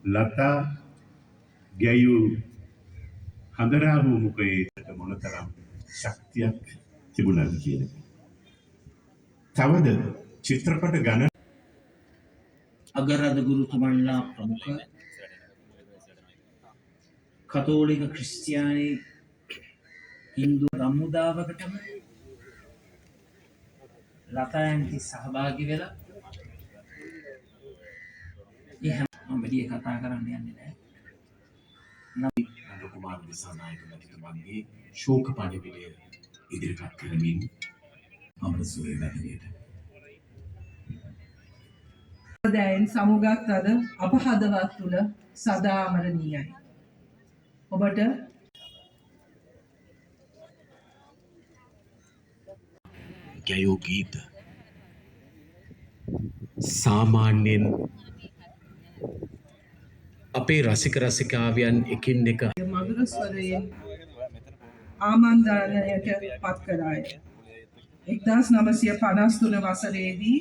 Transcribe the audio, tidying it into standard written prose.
ලතා ගැයූ හඳරාවූ මුඛයේ මොනතරම් ශක්තියක් තිබුණාද කියන එක. තවද චිත්‍රපට ගණන अगरद गुरुතුමන්ලා ප්‍රමුඛ කතෝලික ක්‍රිස්තියානි හින්දු සමුදාවකටම ලතා ඇන්ටි සහභාගී වෙලා මම වැඩි කතා කරන්න යන්නේ නැහැ. නන්ද කුමාර දිසානායක මැතිතුමන්ගේ ශෝක පණිවිඩය ඉදිරිපත් කරමින් අමරසූරිය මැතිණියට දැන් සමුගත් අද අප හදවත් තුළ සදා අමරණීයයි. ඔබට ගැයූ ගීත සාමාන්‍යයෙන් අපේ රසික රසිකාවියන් එකින් එක මధుර ස්වරයෙන් ආමන්ත්‍රණයට පත් කරාය. 1953 වසරේදී